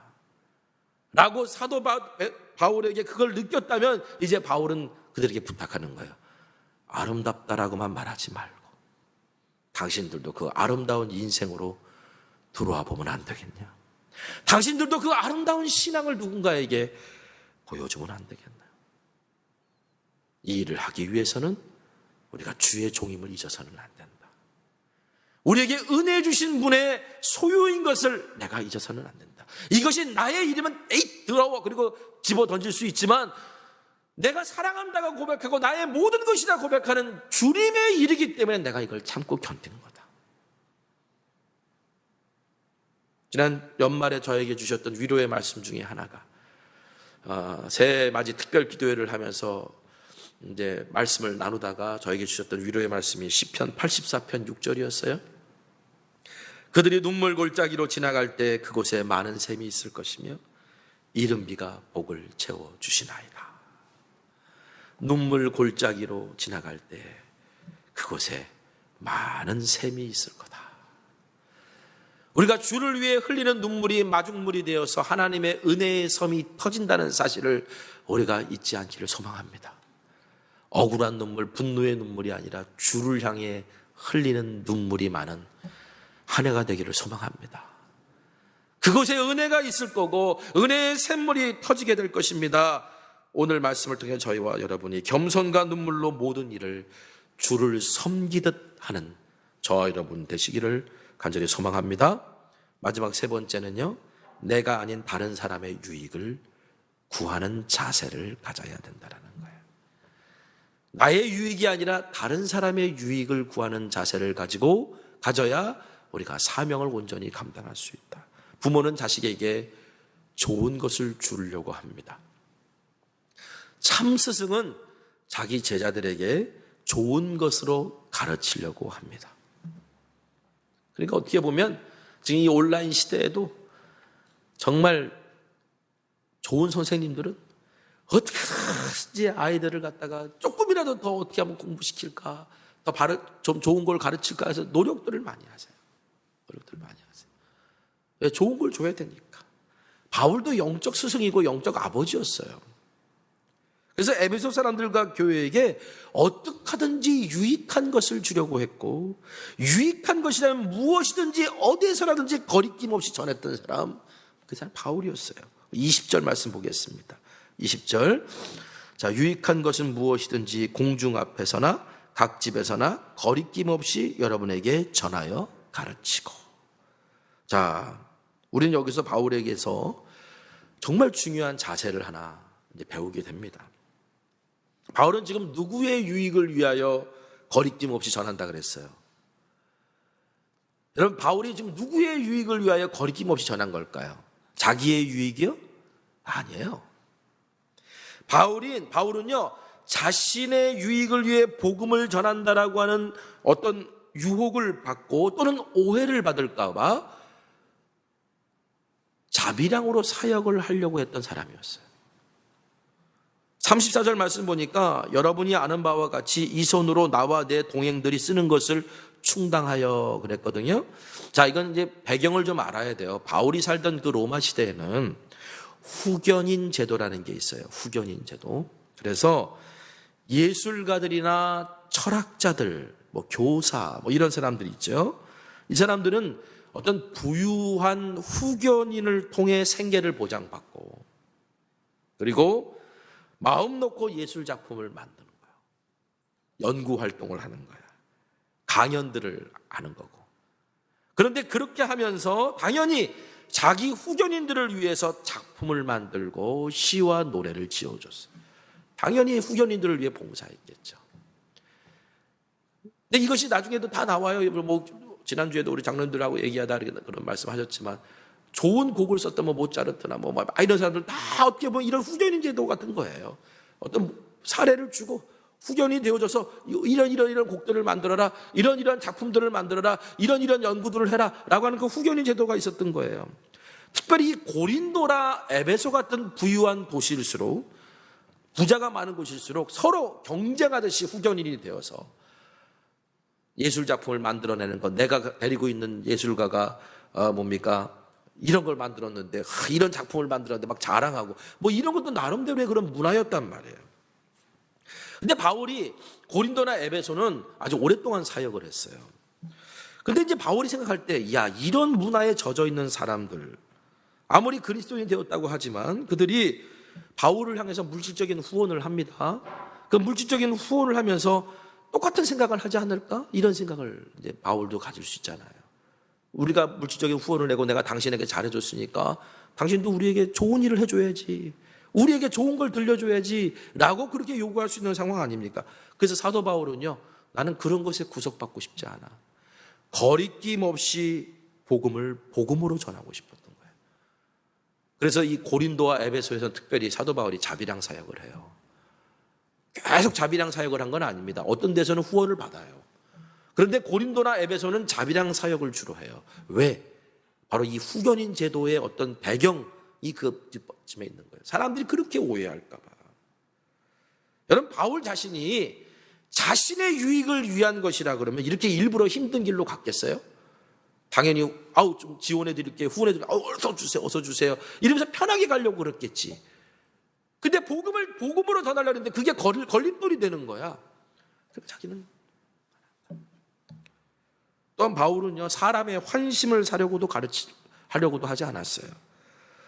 라고 사도 바울에게 그걸 느꼈다면 이제 바울은 그들에게 부탁하는 거예요. 아름답다라고만 말하지 말고 당신들도 그 아름다운 인생으로 들어와 보면 안 되겠냐? 당신들도 그 아름다운 신앙을 누군가에게 보여주면 안 되겠나요? 이 일을 하기 위해서는 우리가 주의 종임을 잊어서는 안 된다. 우리에게 은혜 주신 분의 소유인 것을 내가 잊어서는 안 된다. 이것이 나의 일이면 에이 더러워 그리고 집어 던질 수 있지만 내가 사랑한다고 고백하고 나의 모든 것이다 고백하는 주님의 일이기 때문에 내가 이걸 참고 견디는 거다. 지난 연말에 저에게 주셨던 위로의 말씀 중에 하나가 새해 맞이 특별 기도회를 하면서 이제 말씀을 나누다가 저에게 주셨던 위로의 말씀이 시편 84편 6절이었어요. 그들이 눈물 골짜기로 지나갈 때 그곳에 많은 샘이 있을 것이며 이른 비가 복을 채워 주시나이다. 눈물 골짜기로 지나갈 때 그곳에 많은 샘이 있을 거다. 우리가 주를 위해 흘리는 눈물이 마중물이 되어서 하나님의 은혜의 섬이 터진다는 사실을 우리가 잊지 않기를 소망합니다. 억울한 눈물, 분노의 눈물이 아니라 주를 향해 흘리는 눈물이 많은 한 해가 되기를 소망합니다. 그곳에 은혜가 있을 거고 은혜의 샘물이 터지게 될 것입니다. 오늘 말씀을 통해 저희와 여러분이 겸손과 눈물로 모든 일을 주를 섬기듯 하는 저와 여러분 되시기를 간절히 소망합니다. 마지막 세 번째는요, 내가 아닌 다른 사람의 유익을 구하는 자세를 가져야 된다는 거예요. 나의 유익이 아니라 다른 사람의 유익을 구하는 자세를 가져야 우리가 사명을 온전히 감당할 수 있다. 부모는 자식에게 좋은 것을 주려고 합니다. 참 스승은 자기 제자들에게 좋은 것으로 가르치려고 합니다. 그러니까 어떻게 보면 지금 이 온라인 시대에도 정말 좋은 선생님들은 어떻게든지 아이들을 갖다가 조금이라도 더 어떻게 하면 공부시킬까, 좀 좋은 걸 가르칠까 해서 노력들을 많이 하세요. 왜? 좋은 걸 줘야 되니까. 바울도 영적 스승이고 영적 아버지였어요. 그래서 에베소 사람들과 교회에게 어떻게 하든지 유익한 것을 주려고 했고, 유익한 것이라면 무엇이든지 어디에서라든지 거리낌 없이 전했던 사람, 그 사람 바울이었어요. 20절 말씀 보겠습니다. 20절. 자, 유익한 것은 무엇이든지 공중 앞에서나 각 집에서나 거리낌 없이 여러분에게 전하여 가르치고. 자, 우리는 여기서 바울에게서 정말 중요한 자세를 하나 이제 배우게 됩니다. 바울은 지금 누구의 유익을 위하여 거리낌 없이 전한다 그랬어요? 여러분, 바울이 지금 누구의 유익을 위하여 거리낌 없이 전한 걸까요? 자기의 유익이요? 아니에요. 바울은요, 자신의 유익을 위해 복음을 전한다라고 하는 어떤 유혹을 받고 또는 오해를 받을까 봐 자비량으로 사역을 하려고 했던 사람이었어요. 34절 말씀 보니까 여러분이 아는 바와 같이 이 손으로 나와 내 동행들이 쓰는 것을 충당하여 그랬거든요. 자, 이건 이제 배경을 좀 알아야 돼요. 바울이 살던 그 로마 시대에는 후견인 제도라는 게 있어요. 후견인 제도. 그래서 예술가들이나 철학자들, 교사, 이런 사람들이 있죠. 이 사람들은 어떤 부유한 후견인을 통해 생계를 보장받고, 그리고 마음 놓고 예술 작품을 만드는 거예요. 연구 활동을 하는 거예요. 강연들을 하는 거고. 그런데 그렇게 하면서 당연히 자기 후견인들을 위해서 작품을 만들고 시와 노래를 지어줬어요. 당연히 후견인들을 위해 봉사했겠죠. 근데 이것이 나중에도 다 나와요. 뭐 지난주에도 우리 장로님들하고 얘기하다 그런 말씀하셨지만 좋은 곡을 썼던 뭐 모차르트나 뭐 이런 사람들 다 어떻게 보면 이런 후견인 제도 같은 거예요. 어떤 사례를 주고 후견이 되어져서 이런 곡들을 만들어라, 이런 작품들을 만들어라, 이런 연구들을 해라라고 하는 그 후견인 제도가 있었던 거예요. 특별히 이 고린도나 에베소 같은 부유한 도시일수록, 부자가 많은 곳일수록 서로 경쟁하듯이 후견인이 되어서 예술 작품을 만들어내는 것, 내가 데리고 있는 예술가가 이런 걸 만들었는데, 이런 작품을 만들었는데 막 자랑하고 뭐 이런 것도 나름대로의 그런 문화였단 말이에요. 근데 바울이 고린도나 에베소는 아주 오랫동안 사역을 했어요. 근데 이제 바울이 생각할 때, 야, 이런 문화에 젖어 있는 사람들, 아무리 그리스도인이 되었다고 하지만 그들이 바울을 향해서 물질적인 후원을 합니다. 그 물질적인 후원을 하면서 똑같은 생각을 하지 않을까? 이런 생각을 이제 바울도 가질 수 있잖아요. 우리가 물질적인 후원을 내고 내가 당신에게 잘해줬으니까 당신도 우리에게 좋은 일을 해줘야지, 우리에게 좋은 걸 들려줘야지 라고 그렇게 요구할 수 있는 상황 아닙니까? 그래서 사도 바울은요, 나는 그런 것에 구속받고 싶지 않아. 거리낌 없이 복음을 복음으로 전하고 싶었던 거예요. 그래서 이 고린도와 에베소에서는 특별히 사도 바울이 자비랑 사역을 해요. 계속 자비랑 사역을 한 건 아닙니다. 어떤 데서는 후원을 받아요. 그런데 고린도나 에베소는 자비랑 사역을 주로 해요. 왜? 바로 이 후견인 제도의 어떤 배경이 그 뒷받침에 있는 거예요. 사람들이 그렇게 오해할까 봐. 여러분, 바울 자신이 자신의 유익을 위한 것이라 그러면 이렇게 일부러 힘든 길로 갔겠어요? 당연히 좀 지원해 드릴게요, 후원해 드릴게요, 어서 주세요 이러면서 편하게 가려고 그랬겠지. 근데 복음으로 전하려고 했는데 그게 걸림돌이 되는 거야. 그래서 자기는. 또한 바울은요, 사람의 환심을 사려고도 하려고도 하지 않았어요.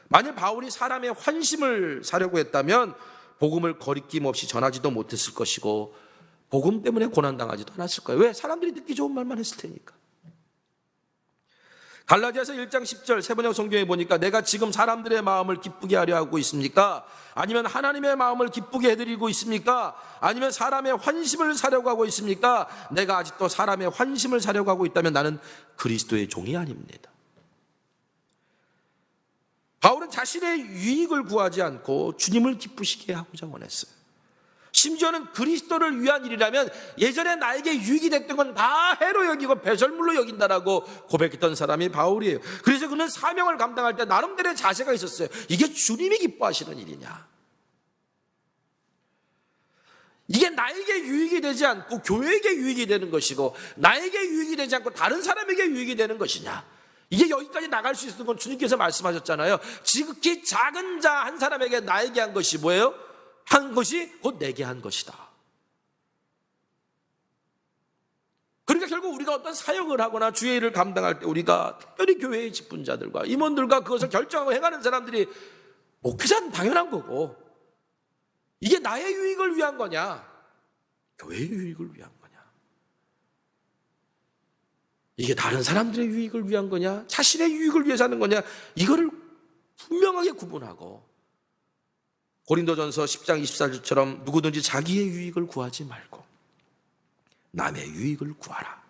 만약 바울이 사람의 환심을 사려고 했다면 복음을 거리낌 없이 전하지도 못했을 것이고 복음 때문에 고난당하지도 않았을 거예요. 왜? 사람들이 듣기 좋은 말만 했을 테니까. 갈라디아서 1장 10절 세번역 성경에 보니까 내가 지금 사람들의 마음을 기쁘게 하려 하고 있습니까? 아니면 하나님의 마음을 기쁘게 해드리고 있습니까? 아니면 사람의 환심을 사려고 하고 있습니까? 내가 아직도 사람의 환심을 사려고 하고 있다면 나는 그리스도의 종이 아닙니다. 바울은 자신의 유익을 구하지 않고 주님을 기쁘시게 하고자 원했어요. 심지어는 그리스도를 위한 일이라면 예전에 나에게 유익이 됐던 건 다 해로 여기고 배설물로 여긴다라고 고백했던 사람이 바울이에요. 그래서 그는 사명을 감당할 때 나름대로의 자세가 있었어요. 이게 주님이 기뻐하시는 일이냐, 이게 나에게 유익이 되지 않고 교회에게 유익이 되는 것이고 나에게 유익이 되지 않고 다른 사람에게 유익이 되는 것이냐, 이게 여기까지 나갈 수 있는 건 주님께서 말씀하셨잖아요. 지극히 작은 자 한 사람에게 나에게 한 것이 뭐예요? 한 것이 곧 내게 한 것이다. 그러니까 결국 우리가 어떤 사역을 하거나 주의 일을 감당할 때 우리가 특별히 교회의 직분자들과 임원들과 그것을 결정하고 행하는 사람들이 목회자는 당연한 거고, 이게 나의 유익을 위한 거냐, 교회의 유익을 위한 거냐, 이게 다른 사람들의 유익을 위한 거냐, 자신의 유익을 위해서 하는 거냐, 이거를 분명하게 구분하고 고린도전서 10장 24절처럼 누구든지 자기의 유익을 구하지 말고 남의 유익을 구하라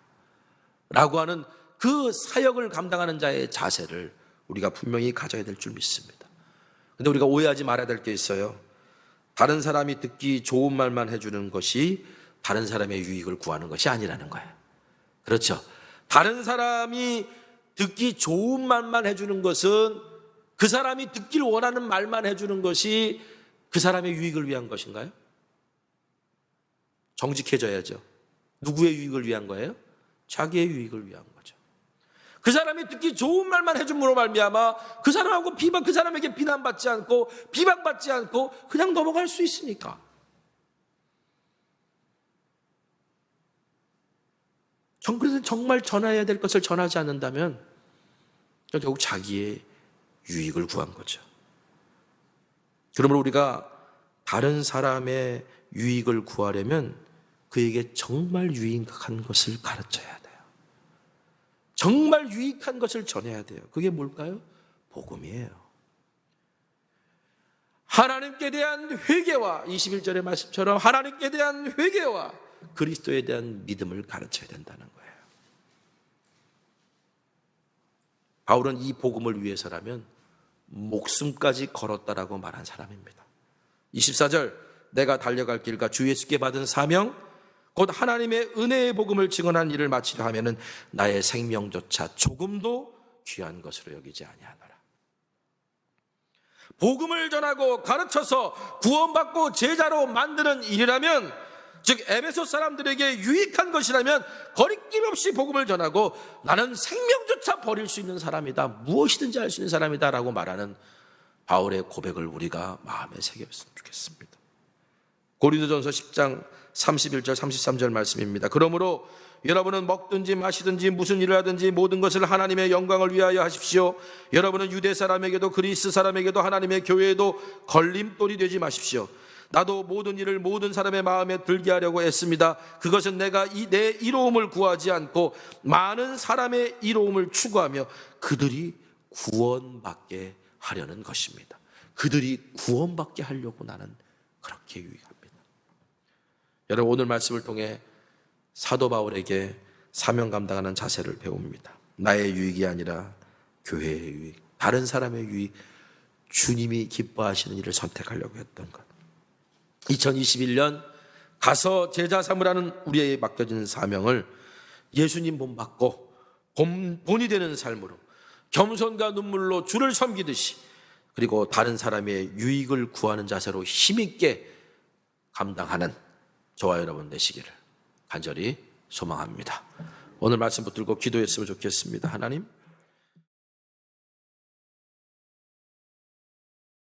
라고 하는 그 사역을 감당하는 자의 자세를 우리가 분명히 가져야 될 줄 믿습니다. 그런데 우리가 오해하지 말아야 될 게 있어요. 다른 사람이 듣기 좋은 말만 해주는 것이 다른 사람의 유익을 구하는 것이 아니라는 거예요. 그렇죠? 다른 사람이 듣기 좋은 말만 해주는 것은, 그 사람이 듣길 원하는 말만 해주는 것이 그 사람의 유익을 위한 것인가요? 정직해져야죠. 누구의 유익을 위한 거예요? 자기의 유익을 위한 거죠. 그 사람이 듣기 좋은 말만 해줌으로 말미암아 그 사람에게 비난받지 않고 비방받지 않고 그냥 넘어갈 수 있으니까. 그래서 정말 전해야 될 것을 전하지 않는다면 결국 자기의 유익을 구한 거죠. 그러므로 우리가 다른 사람의 유익을 구하려면 그에게 정말 유익한 것을 가르쳐야 돼요. 정말 유익한 것을 전해야 돼요. 그게 뭘까요? 복음이에요. 하나님께 대한 회개와, 21절의 말씀처럼 하나님께 대한 회개와 그리스도에 대한 믿음을 가르쳐야 된다는 거예요. 바울은 이 복음을 위해서라면 목숨까지 걸었다라고 말한 사람입니다. 24절, 내가 달려갈 길과 주 예수께 받은 사명 곧 하나님의 은혜의 복음을 증언한 일을 마치려 하면은 나의 생명조차 조금도 귀한 것으로 여기지 아니하노라. 복음을 전하고 가르쳐서 구원받고 제자로 만드는 일이라면, 즉 에베소 사람들에게 유익한 것이라면 거리낌 없이 복음을 전하고 나는 생명조차 버릴 수 있는 사람이다, 무엇이든지 할 수 있는 사람이다 라고 말하는 바울의 고백을 우리가 마음에 새겼으면 좋겠습니다. 고린도전서 10장 31절 33절 말씀입니다. 그러므로 여러분은 먹든지 마시든지 무슨 일을 하든지 모든 것을 하나님의 영광을 위하여 하십시오. 여러분은 유대 사람에게도 그리스 사람에게도 하나님의 교회에도 걸림돌이 되지 마십시오. 나도 모든 일을 모든 사람의 마음에 들게 하려고 애씁니다. 그것은 내가 내 이로움을 구하지 않고 많은 사람의 이로움을 추구하며 그들이 구원받게 하려는 것입니다. 그들이 구원받게 하려고 나는 그렇게 유익합니다. 여러분, 오늘 말씀을 통해 사도 바울에게 사명 감당하는 자세를 배웁니다. 나의 유익이 아니라 교회의 유익, 다른 사람의 유익, 주님이 기뻐하시는 일을 선택하려고 했던 것. 2021년 가서 제자 삼으라는 우리에게 맡겨진 사명을 예수님 본받고 본이 되는 삶으로 겸손과 눈물로 주를 섬기듯이, 그리고 다른 사람의 유익을 구하는 자세로 힘있게 감당하는 저와 여러분 되시기를 간절히 소망합니다. 오늘 말씀 붙들고 기도했으면 좋겠습니다. 하나님,